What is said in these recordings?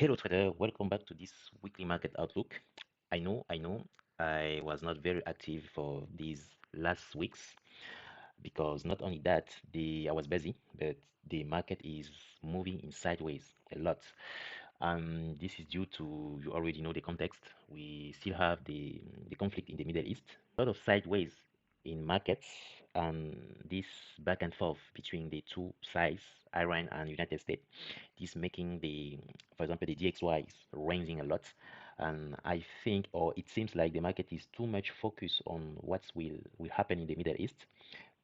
Hello trader, welcome back to this weekly market outlook. I know, I was not very active for these last weeks because not only that, I was busy, but the market is moving in sideways a lot. This is due to, you already know the context. We still have the conflict in the Middle East, a lot of sideways in markets, and this back and forth between the two sides, Iran and United States, this making for example, the DXY is ranging a lot. And I think, or it seems like the market is too much focused on what will happen in the Middle East.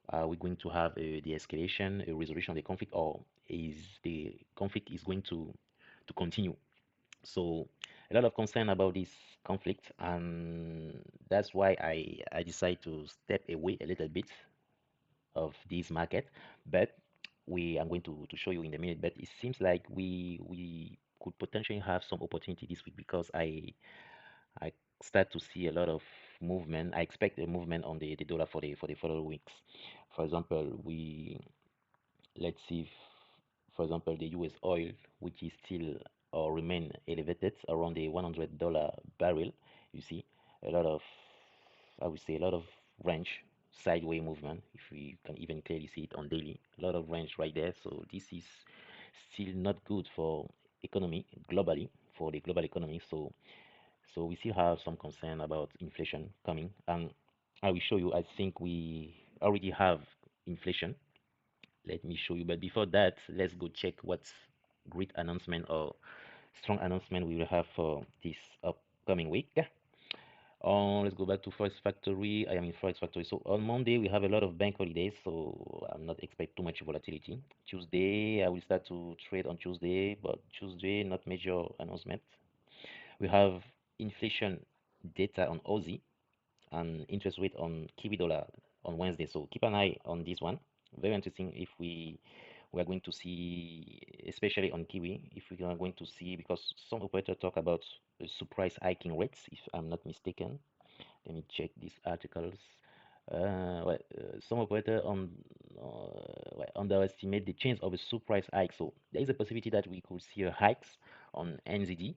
Are we going to have a de-escalation, a resolution of the conflict, or is the conflict is going to continue? So a lot of concern about this conflict, and that's why I decided to step away a little bit of this market. But I'm going to show you in a minute. But it seems like we could potentially have some opportunity this week because I start to see a lot of movement. I expect a movement on the dollar for the following weeks. For example, let's see if, for example, the US oil, which is still or remain elevated around the $100 barrel. You see a lot of, I would say, a lot of range sideway movement. If we can even clearly see it on daily, a lot of range right there. So this is still not good for economy globally, for the global economy. So we still have some concern about inflation coming, and I will show you. I think we already have inflation. Let me show you. But before that, let's go check what great announcement or strong announcement we will have for this upcoming week. Let's go back to Forex Factory. I am in Forex Factory. So on Monday we have a lot of bank holidays, so I'm not expect too much volatility. Tuesday I will start to trade on Tuesday, but Tuesday not major announcement. We have inflation data on Aussie and interest rate on Kiwi dollar on Wednesday. So keep an eye on this one. Very interesting if we are going to see, especially on Kiwi, if we are going to see, because some operators talk about surprise hiking rates, if I'm not mistaken. Let me check these articles. Some operator underestimate the chance of a surprise hike. So there is a possibility that we could see a hikes on NZD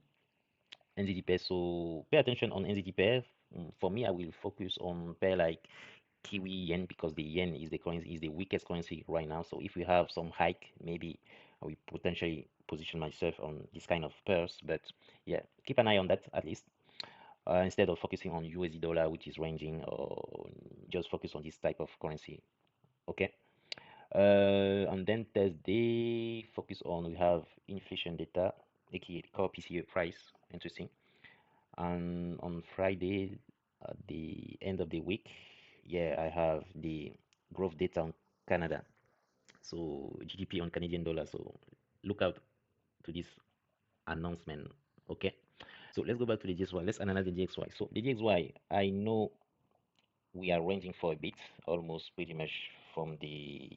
pair. So pay attention on NZD pair. For me, I will focus on pair like Kiwi yen because the yen is the currency is the weakest currency right now. So if we have some hike, maybe I will potentially position myself on this kind of pairs. But yeah, keep an eye on that at least. Instead of focusing on USD dollar, which is ranging, or just focus on this type of currency. Okay. And then Thursday, focus on we have inflation data, aka core PCE price. Interesting. And on Friday, at the end of the week, yeah, I have the growth data on Canada. So GDP on Canadian dollar. So look out to this announcement. Okay. So let's go back to the DXY. Let's analyze the DXY. So the DXY, I know we are ranging for a bit, almost pretty much from the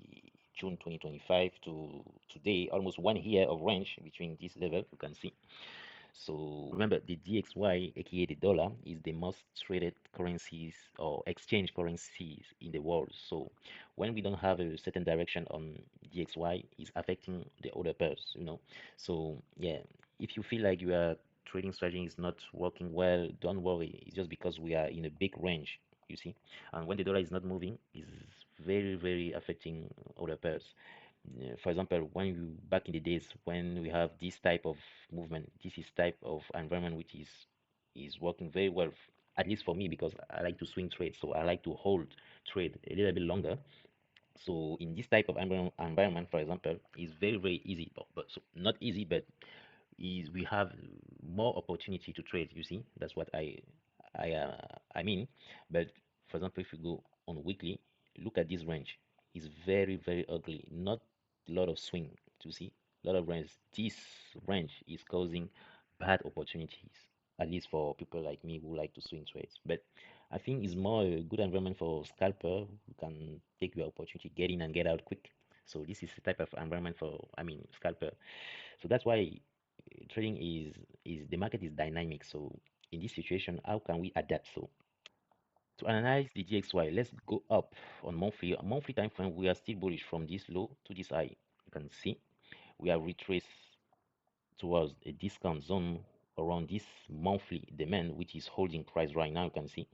June 2025 to today, almost 1 year of range between this level, you can see. So remember, the DXY, aka the dollar, is the most traded currencies or exchange currencies in the world. So when we don't have a certain direction on DXY, it's affecting the other pairs. So yeah, if you feel like your trading strategy is not working well, don't worry. It's just because we are in a big range, you see. And when the dollar is not moving, it's very, very affecting other pairs. For example, when you back in the days when we have this type of movement, this is type of environment which is working very well, at least for me, because I like to swing trade, so I like to hold trade a little bit longer. So in this type of environment, for example, is very, very easy, but so not easy, but is we have more opportunity to trade. You see, that's what I mean. But for example, if you go on weekly, look at this range. It's very, very ugly. Not a lot of swing to see. A lot of range. This range is causing bad opportunities, at least for people like me who like to swing trades. But I think it's more a good environment for scalper who can take your opportunity, get in and get out quick. So this is the type of environment for, I mean, scalper. So that's why trading is the market is dynamic. So in this situation, how can we adapt? So to analyze the DXY, let's go up on monthly time frame. We are still bullish from this low to this high. You can see we have retraced towards a discount zone around this monthly demand, which is holding price right now, you can see.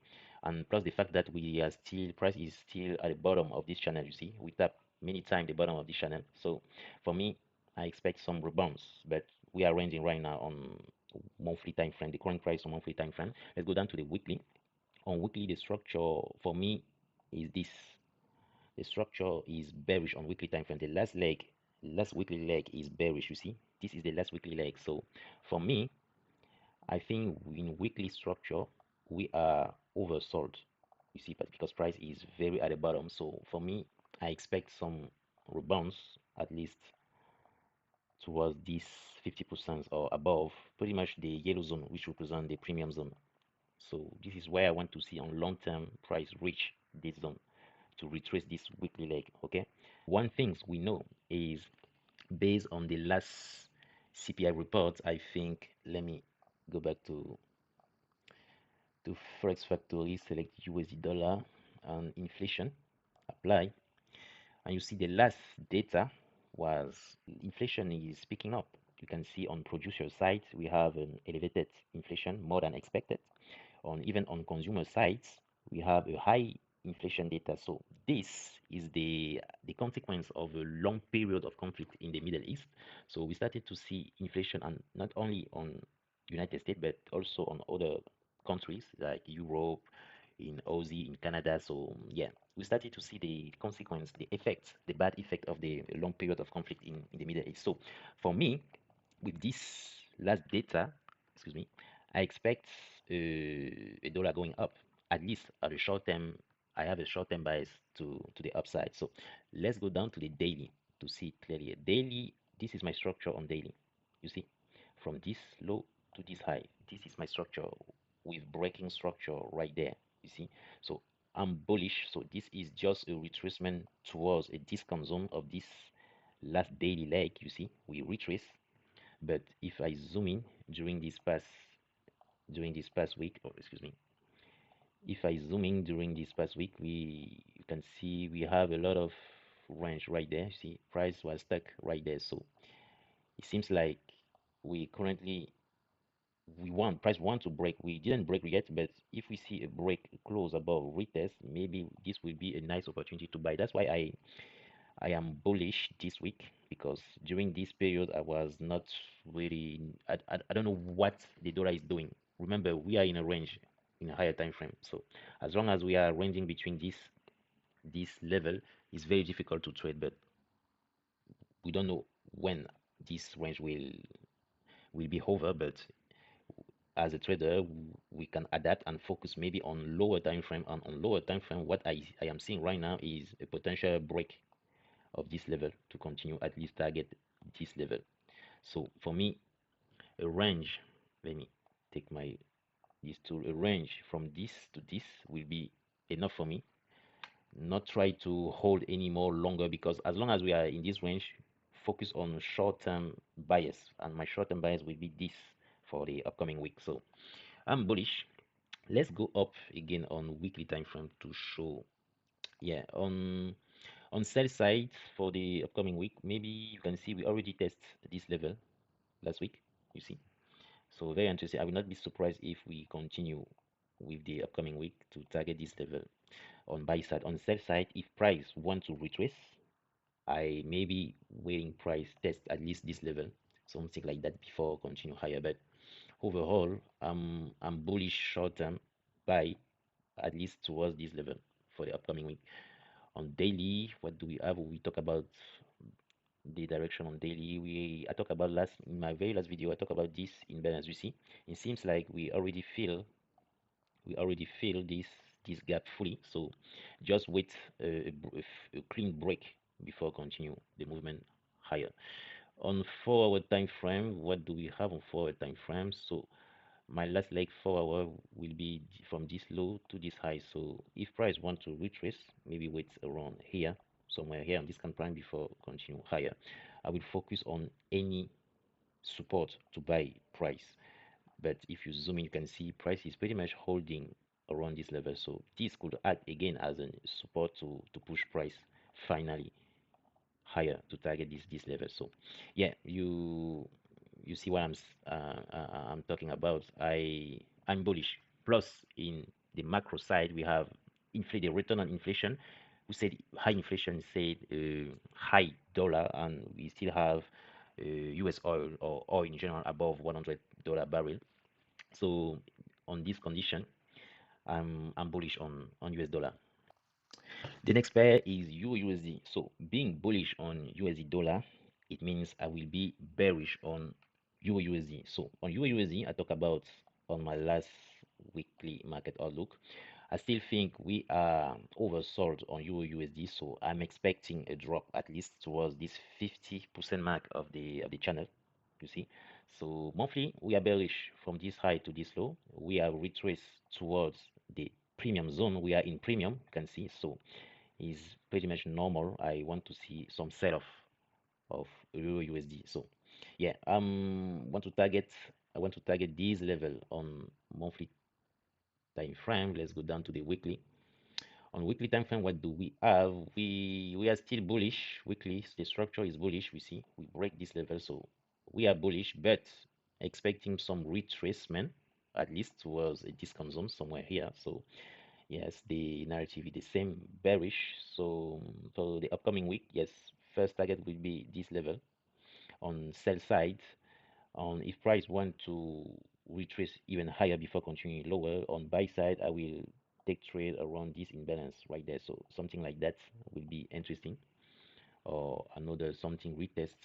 And plus the fact that we are still, price is still at the bottom of this channel, you see. We tap many times the bottom of this channel. So for me, I expect some rebounds, but we are ranging right now on monthly time frame, the current price on monthly time frame. Let's go down to the weekly. On weekly, the structure for me is this. The structure is bearish on weekly time frame. The last leg, last weekly leg is bearish, you see. This is the last weekly leg. So for me, I think in weekly structure, we are oversold, you see, but because price is very at the bottom. So for me, I expect some rebounds at least towards this 50% or above, pretty much the yellow zone, which represent the premium zone. So this is where I want to see on long-term price reach this zone to retrace this weekly leg. Okay, one things we know is based on the last CPI report. I think, let me go back to Forex Factory, select USD dollar and inflation, apply, and you see the last data was inflation is picking up. You can see on producer side we have an elevated inflation, more than expected. On even on consumer sides we have a high inflation data. So this is the consequence of a long period of conflict in the Middle East. So we started to see inflation, and not only on United States but also on other countries like Europe, in Aussie, in Canada. So yeah, we started to see the consequence, the effect, the bad effect of the long period of conflict in the Middle East. So for me, with this last data, excuse me, I expect a dollar going up, at least at the short term. I have a short term bias to the upside. So let's go down to the daily to see it clearly. Daily, this is my structure on daily. You see, from this low to this high, this is my structure with breaking structure right there. You see, so I'm bullish. So this is just a retracement towards a discount zone of this last daily leg. You see, we retrace, but if I zoom in during this past week, or excuse me, if I zoom in during this past week, you can see we have a lot of range right there. See, price was stuck right there. So it seems like we currently we want price want to break. We didn't break yet, but if we see a break close above retest, maybe this will be a nice opportunity to buy. That's why I am bullish this week, because during this period I was not really, I don't know what the dollar is doing. Remember, we are in a range in a higher time frame. So as long as we are ranging between this level, it's very difficult to trade, but we don't know when this range will be over. But as a trader, we can adapt and focus maybe on lower time frame. And on lower time frame, what I am seeing right now is a potential break of this level to continue, at least target this level. So for me, a range, let me take my this tool, a range from this to this will be enough for me. Not try to hold any more longer, because as long as we are in this range, focus on short-term bias, and my short-term bias will be this for the upcoming week. So I'm bullish. Let's go up again on weekly time frame to show, yeah, on sell side for the upcoming week. Maybe you can see we already test this level last week, you see. So very interesting. I will not be surprised if we continue with the upcoming week to target this level on buy side. On sell side, if price want to retrace, I may be waiting price test at least this level, something like that, before continue higher. But overall, I'm bullish short term, buy at least towards this level for the upcoming week. On daily, what do we have? We talk about the direction on daily. I talked about last in my very last video. I talked about this imbalance. You see, it seems like we already feel this gap fully. So just wait a clean break before continue the movement higher. On 4 hour time frame, what do we have on 4 hour time frame? So my last leg 4 hour will be from this low to this high. So if price want to retrace, maybe wait around here, somewhere here on this prime before continue higher. I will focus on any support to buy price. But if you zoom in, you can see price is pretty much holding around this level. So this could act again as a support to push price finally higher to target this level. So yeah, you see what I'm talking about. I'm bullish. Plus, in the macro side, we have the return on inflation. We said high inflation, said high dollar, and we still have U.S. oil or oil in general above $100 barrel. So on this condition, I'm bullish on US dollar. The next pair is EURUSD. So being bullish on USD dollar, it means I will be bearish on EURUSD. So on EURUSD, I talk about on my last weekly market outlook. I still think we are oversold on EURUSD, so I'm expecting a drop at least towards this 50% mark of the channel. You see, so monthly we are bearish from this high to this low. We are retraced towards the premium zone. We are in premium, you can see. So is pretty much normal. I want to see some sell-off of Euro USD. So yeah, I want to target this level on monthly time frame. Let's go down to the weekly. On weekly time frame, what do we have? We are still bullish. Weekly, the structure is bullish. We see we break this level, so we are bullish, but expecting some retracement at least towards a discount zone somewhere here. So yes, the narrative is the same, bearish. So for the upcoming week, yes, first target will be this level on sell side. On if price want to retrace even higher before continuing lower, on buy side, I will take trade around this imbalance right there. So something like that will be interesting. Or another something retest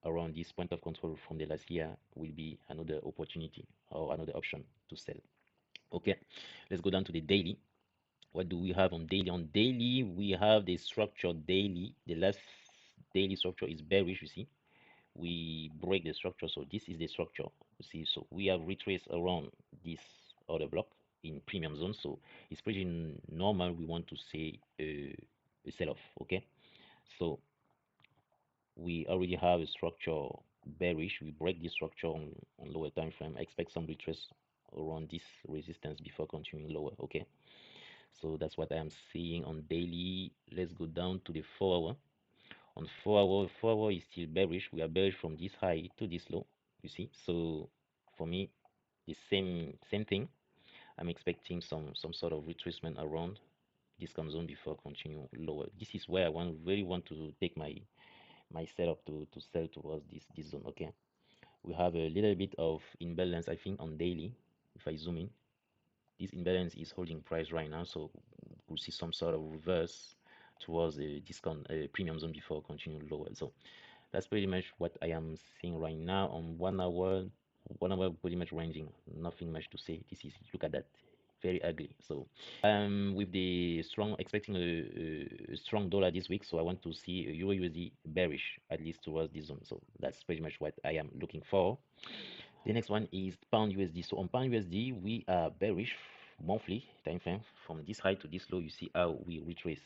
around this point of control from the last year will be another opportunity or another option to sell. Okay, let's go down to the daily. What do we have on daily? On daily, we have the structure daily. The last daily structure is bearish, you see. We break the structure, so this is the structure, you see. So we have retraced around this other block in premium zone, so it's pretty normal. We want to say a sell-off, okay? So we already have a structure bearish. We break this structure on lower time frame. I expect some retrace around this resistance before continuing lower, okay? So that's what I am seeing on daily. Let's go down to the 4 hour. On 4 hour, 4 hour is still bearish. We are bearish from this high to this low, you see. So for me, the same thing. I'm expecting some sort of retracement around this zone before continue lower. This is where I really want to take my setup to sell towards this zone. Okay, we have a little bit of imbalance, I think, on daily. If I zoom in, this imbalance is holding price right now, so we'll see some sort of reverse towards a discount premium zone before continuing lower. So that's pretty much what I am seeing right now on 1 hour. 1 hour pretty much ranging, nothing much to say. This is, look at that, very ugly. So with the strong, expecting a strong dollar this week, so I want to see a euro USD bearish at least towards this zone. So that's pretty much what I am looking for. The next one is pound USD. So on pound USD, we are bearish monthly time frame. From this high to this low, you see how we retrace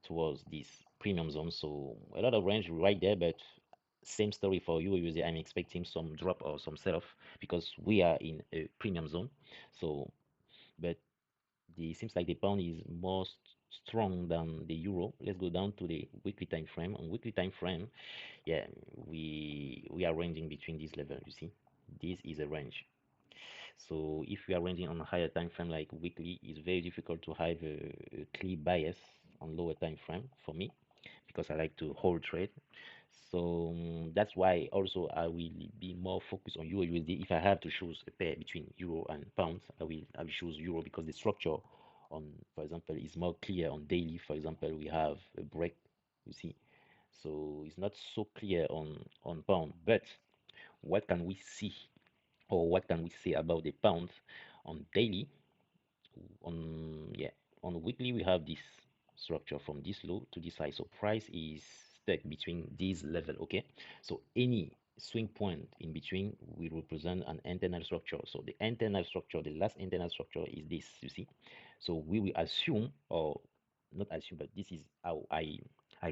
towards this premium zone. So a lot of range right there, but same story for USD. I'm expecting some drop or some sell-off because we are in a premium zone. So, but the seems like the pound is more strong than the euro. Let's go down to the weekly time frame. On weekly time frame, yeah, we are ranging between this level. You see, this is a range. So if we are ranging on a higher time frame like weekly, it's very difficult to have a clear bias on lower time frame for me because I like to hold trade. So that's why also I will be more focused on Euro USD. If I have to choose a pair between Euro and pounds, I will choose Euro because the structure on, for example, is more clear on daily. For example, we have a break, you see. So it's not so clear on pound. But what can we see or what can we say about the pound on daily? On, yeah, on weekly we have this structure from this low to this high, so price is stuck between this level. Okay, so any swing point in between will represent an internal structure. So the internal structure, the last internal structure is this, you see. So we will assume, or not assume, but this is how I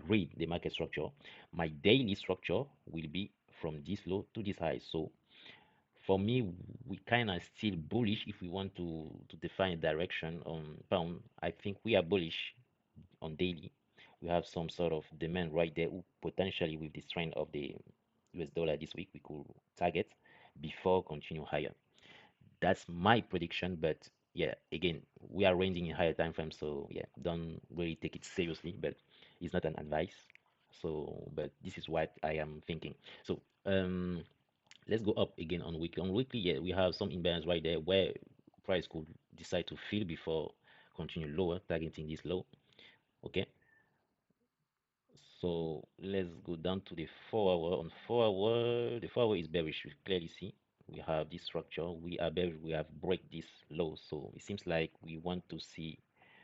read the market structure. My daily structure will be from this low to this high. So for me, we kind of still bullish if we want to define a direction on pound. I think we are bullish on daily. We have some sort of demand right there, potentially with the strength of US dollar this week we could target before continue higher. That's my prediction, but yeah, again, we are ranging in higher time frames, so yeah, don't really take it seriously, but it's not an advice. So, but this is what I am thinking. So, let's go up again on weekly. On weekly, yeah, we have some imbalance right there where price could decide to fill before continue lower, targeting this low. Okay, so let's go down to the 4 hour. On 4 hour, the 4 hour is bearish. We clearly see we have this structure. We are bearish. We have break this low. So it seems like we want to see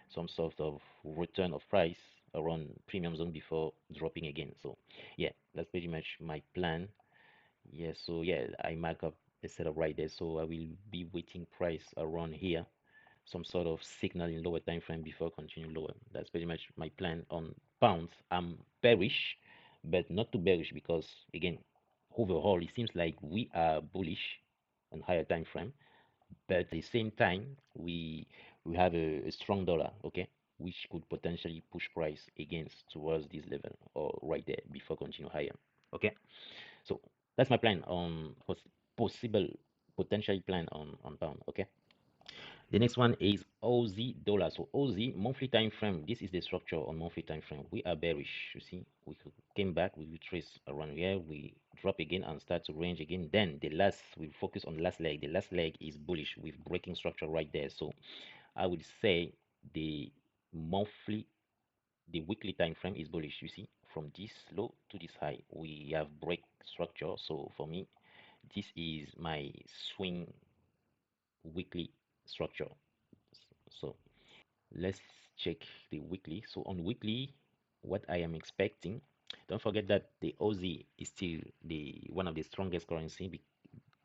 some sort of return of price around premium zone before dropping again. So yeah, that's pretty much my plan. Yeah, so yeah, I mark up the setup right there. So I will be waiting price around here, some sort of signal in lower time frame before continue lower. That's pretty much my plan on pounds. I'm bearish, but not too bearish because again, overall it seems like we are bullish on higher time frame, but at the same time we have a strong dollar, okay, which could potentially push price against towards this level or right there before continue higher. Okay, so that's my plan on possible potential plan on pound. Okay. The next one is Aussie dollar. So Aussie monthly time frame. This is the structure on monthly time frame. We are bearish. You see, we came back, we retrace around here, we drop again and start to range again. Then the last, we focus on the last leg. The last leg is bullish with breaking structure right there. So I would say the monthly, the weekly time frame is bullish. You see, from this low to this high, we have break structure. So for me, this is my swing weekly structure. So let's check the weekly. So on weekly, what I am expecting, don't forget that the Aussie is still the one of the strongest currency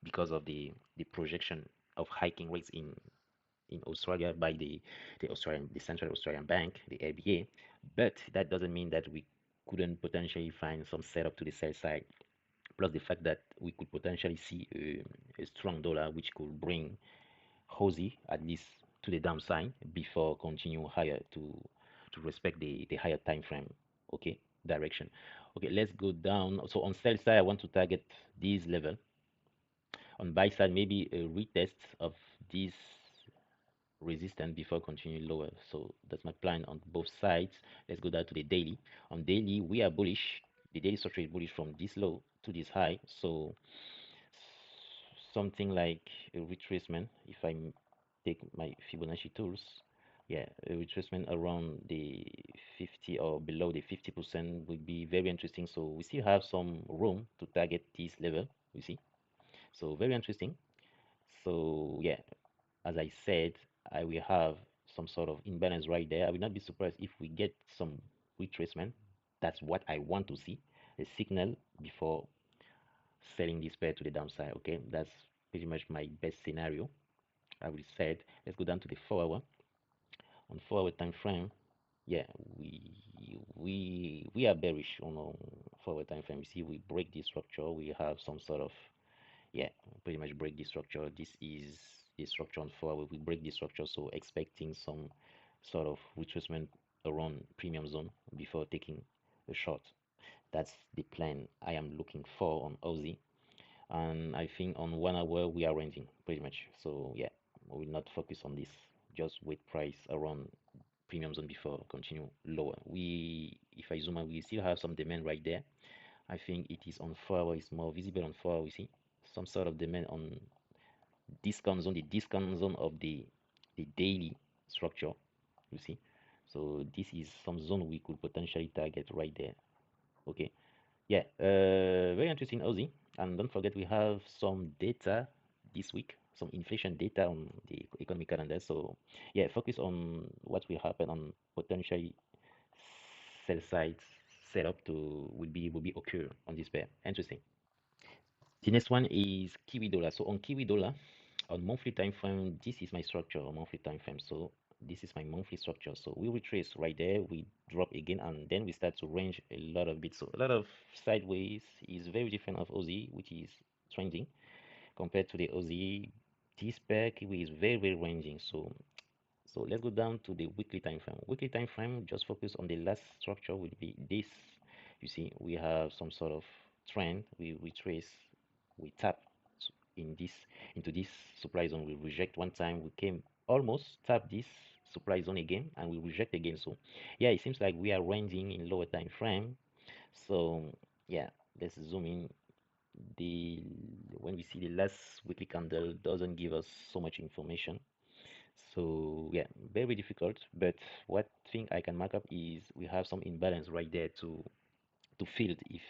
because of the projection of hiking rates in Australia by the Central Australian Bank, the ABA. But that doesn't mean that we couldn't potentially find some setup to the sell side. Plus the fact that we could potentially see a strong dollar, which could bring Aussie at least to the downside before continue higher to respect the higher time frame, okay, direction. Okay, let's go down. So on sell side I want to target this level. On buy side maybe a retest of this resistance before continuing lower. So that's my plan on both sides. Let's go down to the daily. On daily we are bullish. The daily structure is bullish from this low to this high. So something like a retracement, if I take my Fibonacci tools, yeah, a retracement around the 50 or below the 50% would be very interesting. So we still have some room to target this level, you see. So very interesting. So yeah, as I said, I will have some sort of imbalance right there. I will not be surprised if we get some retracement. That's what I want to see, a signal before selling this pair to the downside. Okay, that's pretty much my best scenario. I will said. Let's go down to the 4 hour. On 4 hour time frame, yeah, we are bearish on a 4 hour time frame. You see, we break this structure. We have some sort of, yeah, pretty much break this structure. This is the structure on 4 hour. We break this structure, so expecting some sort of retracement around premium zone before taking a short. That's the plan I am looking for on Aussie. And I think on 1 hour we are ranging pretty much. So yeah, we will not focus on this. Just wait price around premium zone before continue lower. We, if I zoom out, we still have some demand right there. I think it is on 4 hour. It's more visible on 4 hour. We see some sort of demand on discount zone, the discount zone of the daily structure. You see, so this is some zone we could potentially target right there. Okay. Yeah, very interesting, Aussie. And don't forget, we have some data this week, some inflation data on the economic calendar. So, yeah, focus on what will happen on potentially sell sides set up to will be occur on this pair. Interesting. The next one is Kiwi dollar. So on Kiwi dollar, on monthly time frame, this is my structure on monthly time frame. So this is my monthly structure. So we retrace right there, we drop again, and then we start to range a lot of bits. So a lot of sideways is very different of Aussie, which is trending compared to the Aussie. This pair Kiwi is very ranging. So let's go down to the weekly time frame. Weekly time frame, just focus on the last structure will be this. You see, we have some sort of trend, we retrace, we tap in this into this supply zone, we reject one time, we came almost tap this supply zone again, and we reject again. So yeah, it seems like we are ranging in lower time frame. So yeah, let's zoom in. The When we see the last weekly candle doesn't give us so much information, so yeah, very difficult. But what thing I can mark up is we have some imbalance right there to fill if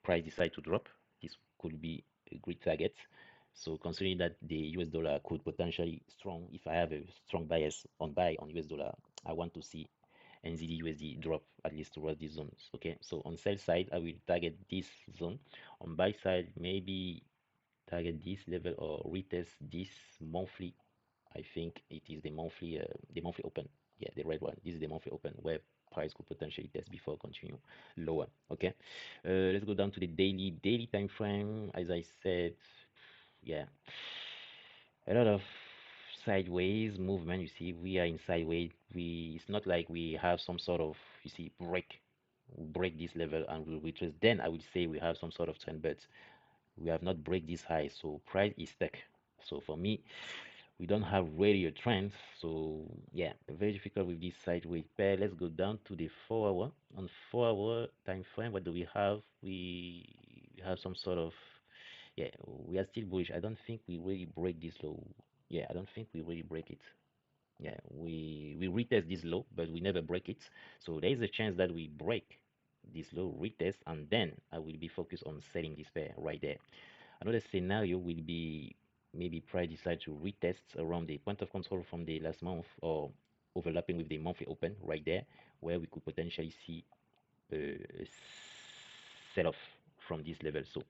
price decide to drop. This could be a great target. So considering that the US dollar could potentially strong, if I have a strong bias on buy on US dollar, I want to see NZDUSD drop at least towards these zones. Okay, so on sell side, I will target this zone. On buy side, maybe target this level or retest this monthly. I think it is the monthly open. Yeah, the red one. This is the monthly open where price could potentially test before continue lower. Okay, let's go down to the daily time frame. As I said, yeah, a lot of sideways movement. You see, we are in sideways. It's not like we have some sort of, you see, break this level and we'll retrace. Then I would say we have some sort of trend, but we have not break this high, so price is stuck. So for me, we don't have really a trend. So yeah, very difficult with this sideways pair. Let's go down to the 4 hour. On 4 hour time frame, what do we have? We have some sort of, yeah, we are still bullish. I don't think we really break this low. Yeah, I don't think we really break it. Yeah, we retest this low, but we never break it. So there is a chance that we break this low, retest, and then I will be focused on selling this pair right there. Another scenario will be maybe price decide to retest around the point of control from the last month or overlapping with the monthly open right there, where we could potentially see a sell off from this level. So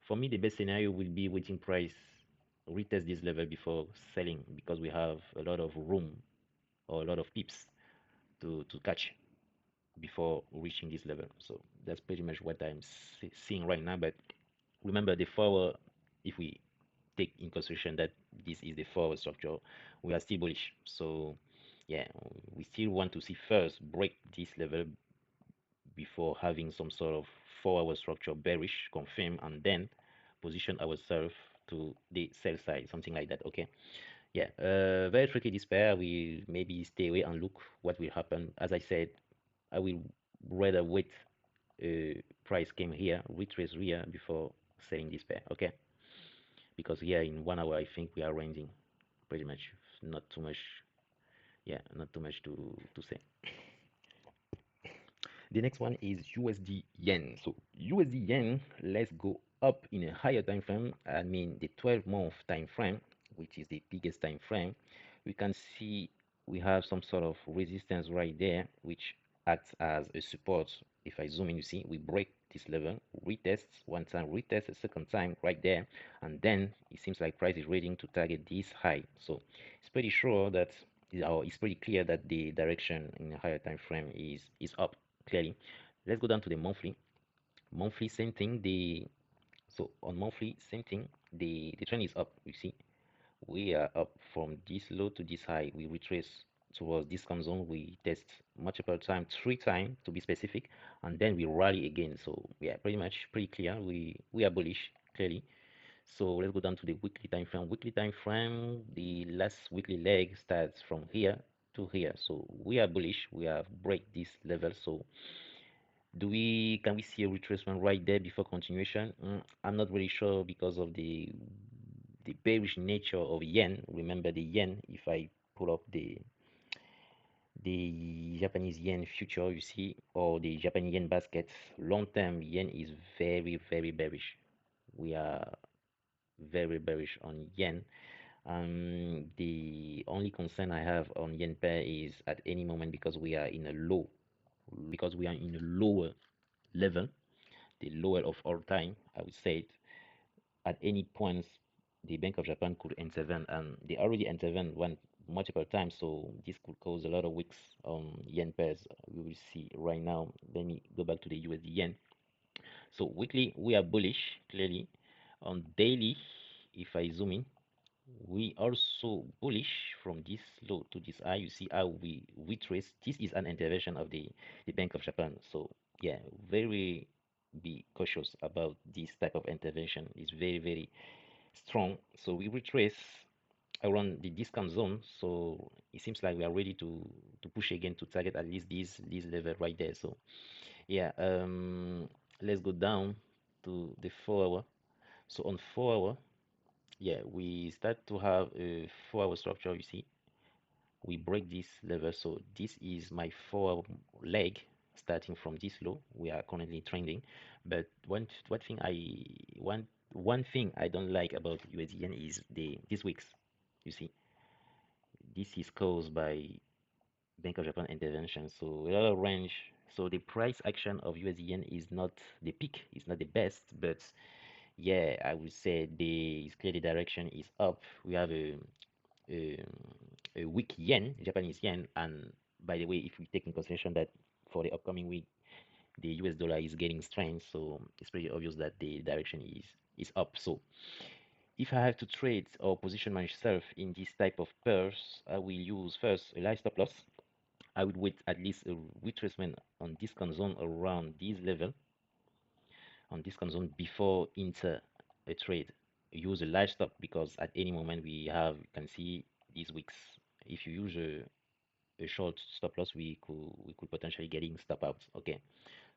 for me, the best scenario will be waiting price retest this level before selling, because we have a lot of room or a lot of pips to catch before reaching this level. So that's pretty much what I'm seeing right now. But remember, the forward, if we take in consideration that this is the forward structure, we are still bullish. So yeah, we still want to see first break this level before having some sort of 4 hour structure bearish confirm, and then position ourselves to the sell side, something like that. Okay, yeah, very tricky this pair. We maybe stay away and look what will happen. As I said, I will rather wait price came here, retrace here before selling this pair. Okay, because here in 1 hour I think we are ranging pretty much, not too much. Yeah, not too much to say. The next one is USD yen. So USD yen, let's go up in a higher time frame. I mean the 12-month time frame, which is the biggest time frame. We can see we have some sort of resistance right there, which acts as a support. If I zoom in, you see we break this level, retest one time, retest a second time right there, and then it seems like price is waiting to target this high. So it's pretty sure that, or it's pretty clear that the direction in a higher time frame is up clearly. Let's go down to the monthly. Monthly, same thing. So on monthly, same thing. The trend is up. You see, we are up from this low to this high. We retrace towards discount zone. We test multiple times, 3 times to be specific, and then we rally again. So yeah, pretty much pretty clear. We are bullish clearly. So let's go down to the weekly time frame. Weekly time frame, the last weekly leg starts from here to here. So we are bullish. We have break this level. So can we see a retracement right there before continuation? I'm not really sure because of the bearish nature of yen. Remember the yen, if I pull up the Japanese yen future, you see, or the Japanese yen basket, long term yen is very, very bearish. We are very bearish on yen. The only concern I have on yen pair is at any moment, because we are in a lower level, the lower of all time, I would say it. At any point, the Bank of Japan could intervene, and they already intervened one multiple times. So this could cause a lot of weeks on yen pairs. We will see right now. Let me go back to the USD yen. So weekly, we are bullish clearly. On daily, if I zoom in, we also bullish from this low to this high. You see how we trace. This is an intervention of the Bank of Japan. So yeah, very be cautious about this type of intervention. It's very, very strong. So we retrace around the discount zone. So it seems like we are ready to push again to target at least this level right there. So yeah, let's go down to the 4 hour. So on 4 hour, yeah, we start to have a 4 hour structure. You see, we break this level. So this is my 4 hour leg starting from this low. We are currently trending, but one thing I don't like about USD yen is the this weeks. You see, this is caused by Bank of Japan intervention. So a lot of range. So the price action of USD yen is not the peak. It's not the best, but yeah, I would say the it's clear the direction is up. We have a, a weak yen, Japanese yen, and by the way, if we take in consideration that for the upcoming week the US dollar is getting strength, so it's pretty obvious that the direction is up. So if I have to trade or position myself in this type of pairs, I will use first a live stop loss. I would wait at least a retracement on discount zone around this level on discount zone before enter a trade. Use a live stop because at any moment we have you can see these weeks. If you use a short stop loss, we could potentially getting stop out. Okay,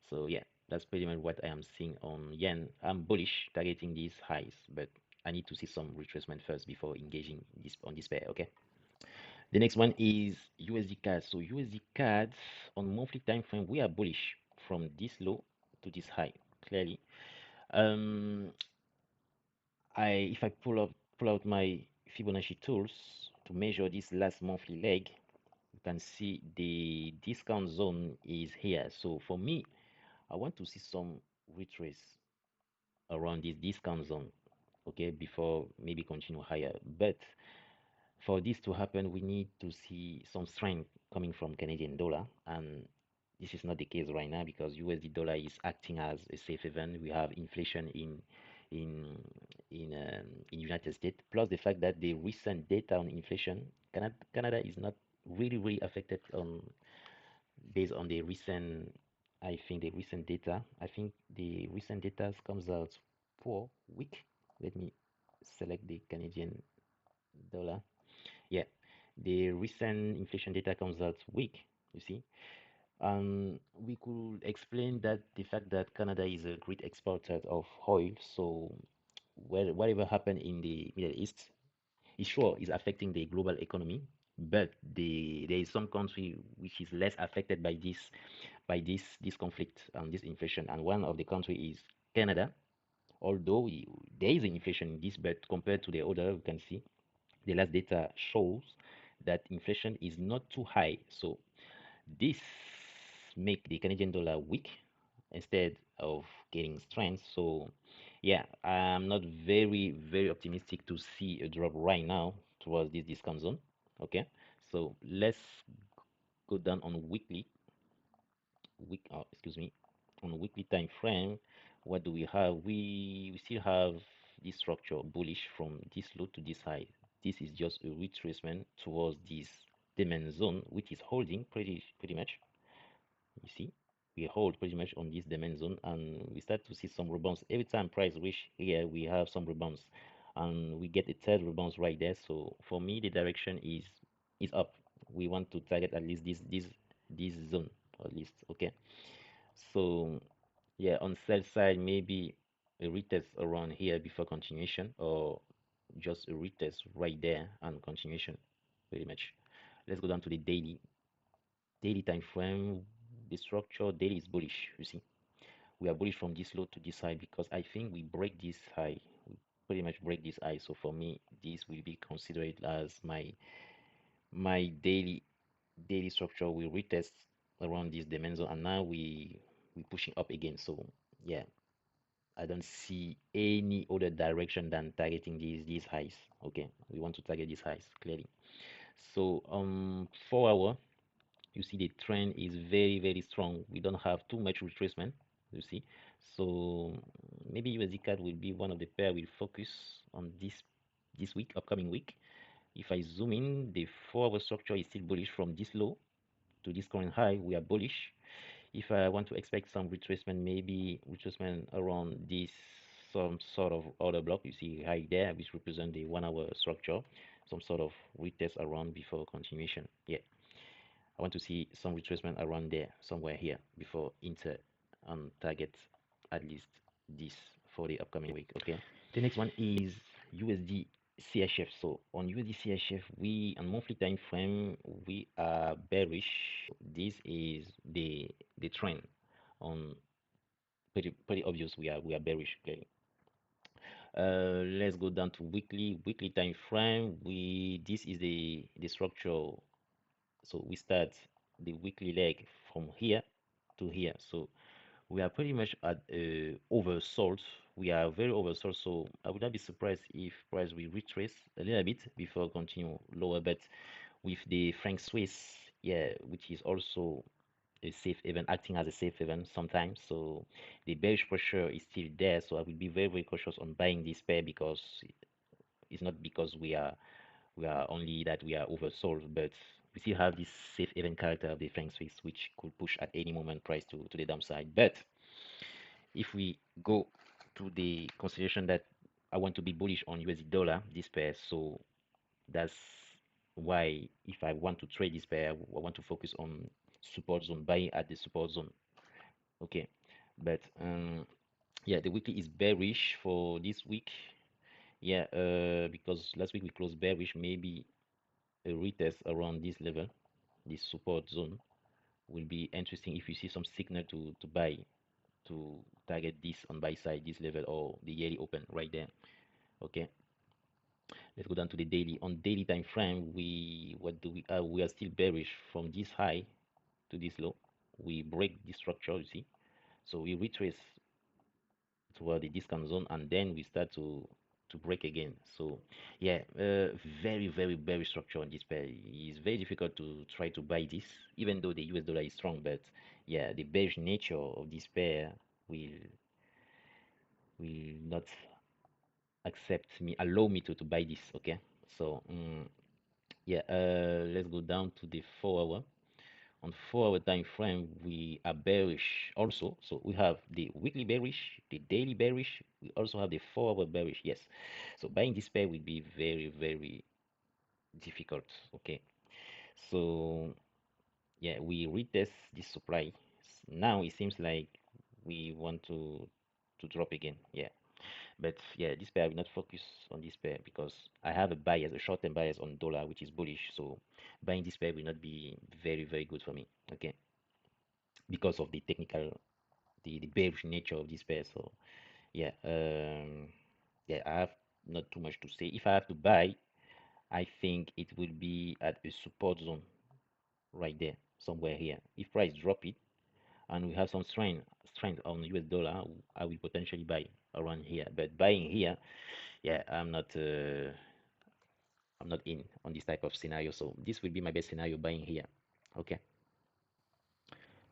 so yeah, that's pretty much what I am seeing on yen. I'm bullish targeting these highs, but I need to see some retracement first before engaging this on this pair. Okay. The next one is USD CAD. So USD CAD on monthly time frame, we are bullish from this low to this high. Clearly, um, if I pull out my Fibonacci tools to measure this last monthly leg, you can see the discount zone is here. So for me, I want to see some retrace around this discount zone, okay, before maybe continue higher. But for this to happen, we need to see some strength coming from Canadian dollar, and this is not the case right now because USD dollar is acting as a safe haven. We have inflation in in United States, plus the fact that the recent data on inflation, Canada is not really affected on based on the recent. I think the recent data. I think the recent data comes out for week. Let me select the Canadian dollar. Yeah, the recent inflation data comes out weak, you see. We could explain that the fact that Canada is a great exporter of oil, so whatever happened in the Middle East is sure is affecting the global economy, but there is some country which is less affected by this conflict and this inflation, and one of the country is Canada. Although there is an inflation in this, but compared to the other, we can see the last data shows that inflation is not too high. So this make the Canadian dollar weak instead of getting strength. So yeah, I'm not very optimistic to see a drop right now towards this discount zone. Okay, so let's go down on excuse me, on weekly time frame. What do we have? We still have this structure bullish from this low to this high. This is just a retracement towards this demand zone, which is holding pretty much. You see, we hold pretty much on this demand zone, and we start to see some rebounds every time price reach here. We have some rebounds, and we get a third rebounds right there. So for me, the direction is up. We want to target at least this zone at least. Okay. So yeah, on sell side, maybe a retest around here before continuation, or just a retest right there and continuation, pretty much. Let's go down to the daily time frame. The structure daily is bullish. You see, we are bullish from this low to this high because I think we break this high. We pretty much break this high. So for me, this will be considered as my daily structure. We retest around this dimension, and now we pushing up again. So yeah, I don't see any other direction than targeting these highs. Okay, we want to target these highs clearly. So 4 hour, you see the trend is very strong. We don't have too much retracement. You see, so maybe USDCAD will be one of the pair we'll focus on this week, upcoming week. If I zoom in, the 4 hour structure is still bullish from this low to this current high. We are bullish. If I want to expect some retracement, maybe retracement around this some sort of order block. You see high there, which represent the 1 hour structure, some sort of retest around before continuation. Yeah, I want to see some retracement around there, somewhere here, before enter on target at least this for the upcoming week. Okay. The next one is USD CHF. So on USD CHF, we on monthly time frame we are bearish. So this is the trend on pretty obvious. We are bearish clearly. Let's go down to weekly time frame. This is the structure. So we start the weekly leg from here to here. So we are pretty much at oversold. We are very oversold. So I would not be surprised if price will retrace a little bit before continue lower. But with the franc Swiss, yeah, which is also a safe haven, acting as a safe haven sometimes. So the bearish pressure is still there. So I will be very cautious on buying this pair, because it's not because we are only that we are oversold, but we still have this safe haven character of the franc Swiss, which could push at any moment price to the downside. But if we go to the consideration that I want to be bullish on USD dollar, this pair, so that's why if I want to trade this pair, I want to focus on support zone, buying at the support zone. Okay, but yeah, the weekly is bearish for this week. Yeah, because last week we closed bearish, maybe a retest around this level, this support zone, will be interesting if you see some signal to buy, to target this on buy side, this level, or the yearly open right there. Okay, let's go down to the daily. On daily time frame, we are still bearish from this high to this low. We break this structure, you see, so we retrace toward the discount zone, and then we start to break again. So yeah, very bearish structure on this pair. It's very difficult to try to buy this, even though the US dollar is strong. But yeah, the bearish nature of this pair will not allow me to buy this. Okay, so yeah, let's go down to the 4 hour. On 4 hour time frame, we are bearish also. So we have the weekly bearish, the daily bearish, we also have the 4 hour bearish. Yes, so buying this pair will be very difficult. Okay, so yeah, we retest this supply. Now it seems like we want to drop again. Yeah, but yeah, this pair I will not focus on this pair, because I have a bias, a short-term bias on dollar, which is bullish. So buying this pair will not be very good for me. Okay, because of the technical, the bearish nature of this pair. So yeah, yeah, I have not too much to say. If I have to buy, I think it will be at a support zone right there, somewhere here. If price drop it and we have some strength on US dollar, I will potentially buy around here. But buying here, yeah, I'm not in on this type of scenario. So this will be my best scenario, buying here. Okay.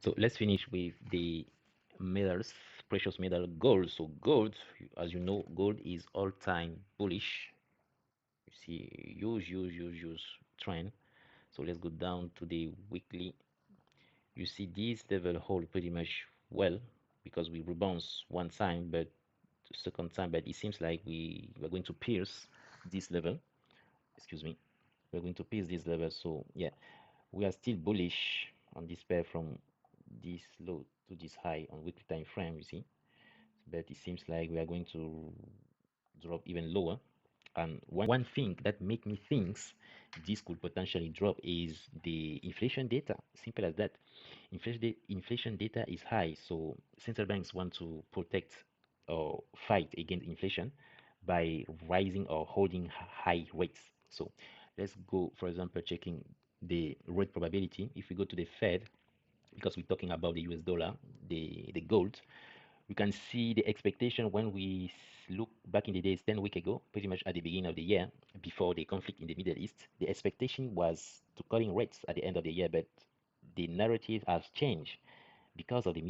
So let's finish with the metals, precious metal, gold. So gold, as you know, gold is all-time bullish. You see huge trend. So let's go down to the weekly. You see this level hold pretty much well, because we rebounds one time, but second time, but it seems like we're going to pierce this level. Excuse me. We're going to pierce this level. So yeah, we are still bullish on this pair from this low to this high on weekly time frame, you see, but it seems like we are going to drop even lower. And one thing that make me think this could potentially drop is the inflation data. Simple as that. Inflation data is high, so central banks want to protect or fight against inflation by rising or holding high rates. So let's go, for example, checking the rate probability. If we go to the Fed, because we're talking about the US dollar, the gold, we can see the expectation when we look back in the days 10 weeks ago, pretty much at the beginning of the year, before the conflict in the Middle East. The expectation was to cutting rates at the end of the year, but the narrative has changed because of the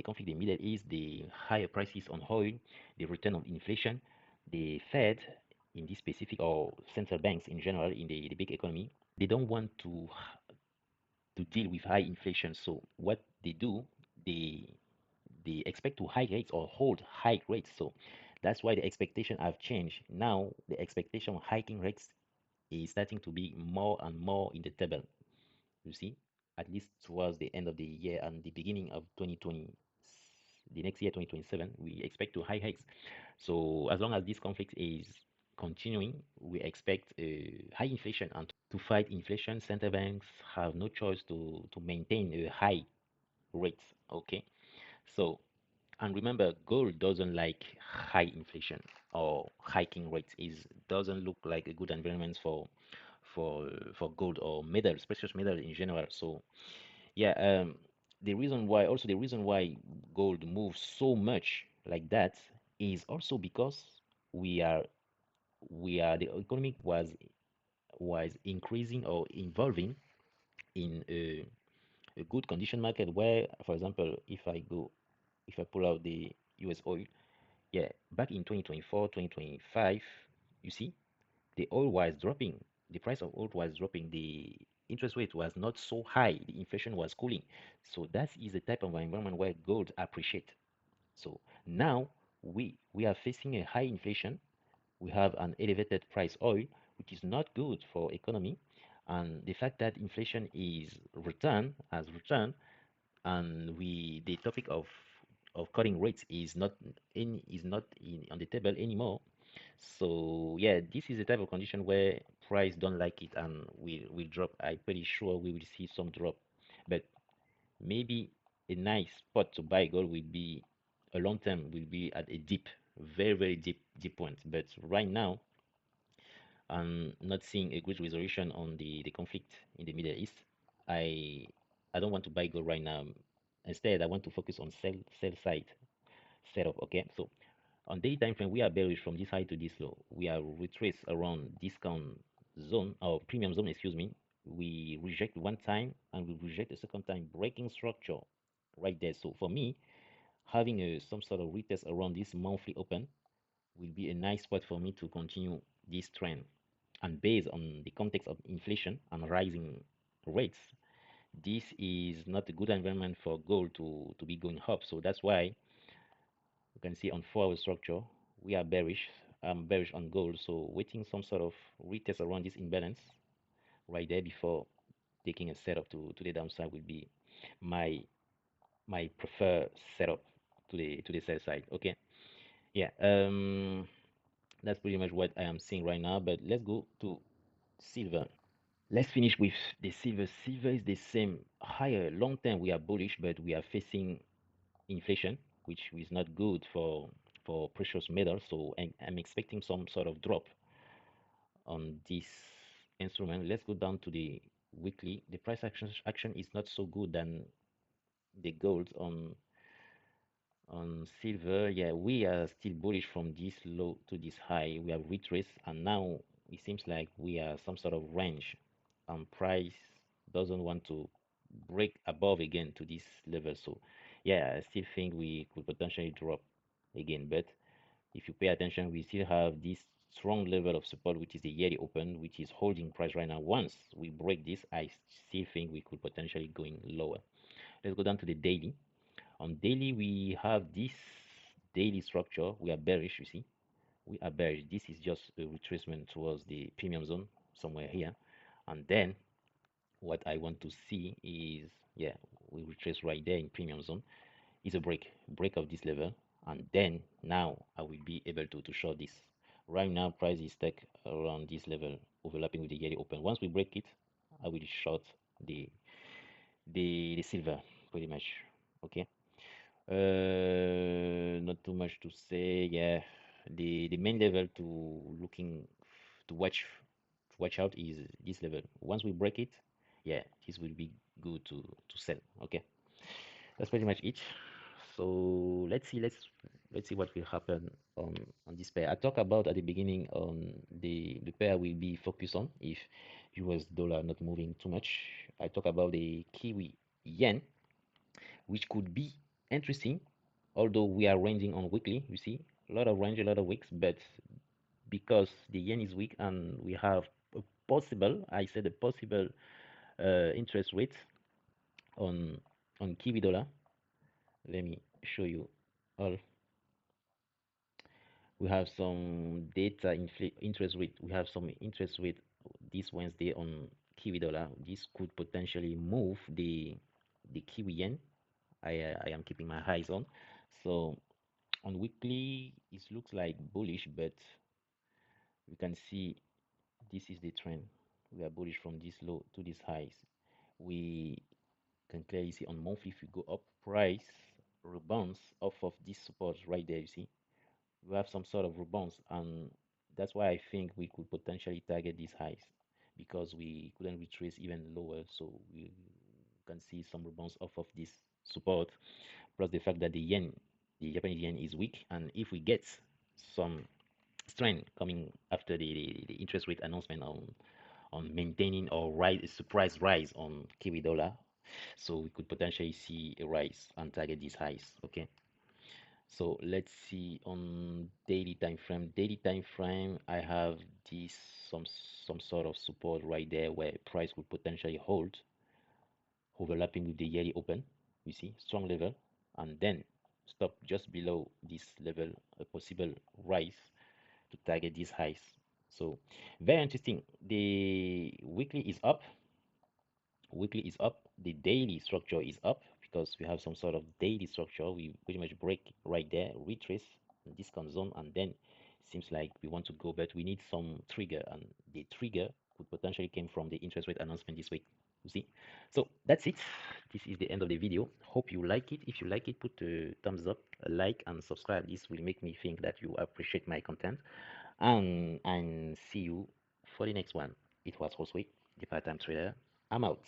conflict in the Middle East, the higher prices on oil, the return of inflation. The Fed, in this specific, or central banks in general in the big economy, they don't want to deal with high inflation. So what they do, they they expect to hike rates or hold high rates. So that's why the expectation have changed. Now the expectation of hiking rates is starting to be more and more in the table. You see, at least towards the end of the year and the beginning of 2020, the next year 2027, we expect to high hikes. So as long as this conflict is continuing, we expect high inflation, and to fight inflation, central banks have no choice to maintain a high rates. Okay, so and remember, gold doesn't like high inflation or hiking rates. Is doesn't look like a good environment for for gold or metals, precious metals in general. So yeah, the reason why gold moves so much like that is also because we are the economy was increasing or evolving in a good condition market where, for example, if I pull out the US oil, yeah, back in 2024, 2025, you see, the oil was dropping. The price of oil was dropping. The interest rate was not so high. The inflation was cooling. So that is the type of environment where gold appreciate. So now we are facing a high inflation. We have an elevated price oil, which is not good for economy. And the fact that inflation is returned, and the topic of cutting rates is not on the table anymore. So yeah, this is the type of condition where price don't like it and will drop. I'm pretty sure we will see some drop, but maybe a nice spot to buy gold will be a long term will be at a deep, very deep point. But right now, I'm not seeing a good resolution on the conflict in the Middle East. I I don't want to buy gold right now. Instead, I want to focus on sell side setup. Okay, so on daily time frame, we are bearish from this high to this low. We are retraced around discount zone or premium zone, excuse me. We reject one time and we reject the second time, breaking structure right there. So for me, having some sort of retest around this monthly open will be a nice spot for me to continue this trend. And based on the context of inflation and rising rates, this is not a good environment for gold to be going up. So that's why you can see on 4 hour structure, we are bearish. I'm bearish on gold. So waiting some sort of retest around this imbalance right there before taking a setup to the downside will be my preferred setup to the sell side. Okay. Yeah. That's pretty much what I am seeing right now. But let's go to silver. Let's finish with the silver. Silver is the same higher long term. We are bullish, but we are facing inflation, which is not good for precious metals. So I'm expecting some sort of drop on this instrument. Let's go down to the weekly. The price action is not so good than the gold on silver. Yeah, we are still bullish from this low to this high. We have retraced, and now it seems like we are some sort of range, and price doesn't want to break above again to this level. So yeah, I still think we could potentially drop again. But if you pay attention, we still have this strong level of support, which is the yearly open, which is holding price right now. Once we break this, I still think we could potentially going lower. Let's go down to the daily. On daily, we have this daily structure. We are bearish, you see. We are bearish. This is just a retracement towards the premium zone somewhere here. And then what I want to see is, yeah, we retrace right there in premium zone. Is a break of this level. And then now I will be able to short this. Right now, price is stuck around this level, overlapping with the yearly open. Once we break it, I will short the the silver pretty much. Okay. Not too much to say. Yeah, the main level to watch out is this level. Once we break it, yeah, this will be good to sell. Okay, that's pretty much it. So let's see what will happen on this pair. I talked about at the beginning on the pair will be focused on if US dollar not moving too much. I talk about the Kiwi yen, which could be interesting, although we are ranging on weekly. You see, a lot of range, a lot of weeks, but because the yen is weak and we have a possible, I said a possible interest rate on Kiwi dollar, Let me show you all. We have some data interest rate. We have some interest rate this Wednesday on Kiwi dollar. This could potentially move the Kiwi yen. I am keeping my eyes on. So on weekly, it looks like bullish, but we can see this is the trend. We are bullish from this low to this highs. We can clearly see on monthly, if we go up, price rebounds off of this support right there. You see, we have some sort of rebounds, and that's why I think we could potentially target these highs because we couldn't retrace even lower. So we can see some rebounds off of this support, plus the fact that the Japanese yen is weak, and if we get some strength coming after the interest rate announcement on maintaining or rise, a surprise rise on Kiwi dollar, so we could potentially see a rise and target these highs. Okay, so let's see on daily time frame. Daily time frame, I have this some some sort of support right there where price could potentially hold, overlapping with the yearly open. You see, strong level, and then stop just below this level, a possible rise to target these highs. So very interesting. The weekly is up, weekly is up, the daily structure is up because we have some sort of daily structure. We pretty much break right there, retrace discount zone, and then seems like we want to go, but we need some trigger, and the trigger could potentially came from the interest rate announcement this week. You see, so that's it. This is the end of the video. Hope you like it. If you like it, put a thumbs up, a like, and subscribe. This will make me think that you appreciate my content, and see you for the next one. It was Josue, the part-time trader. I'm out.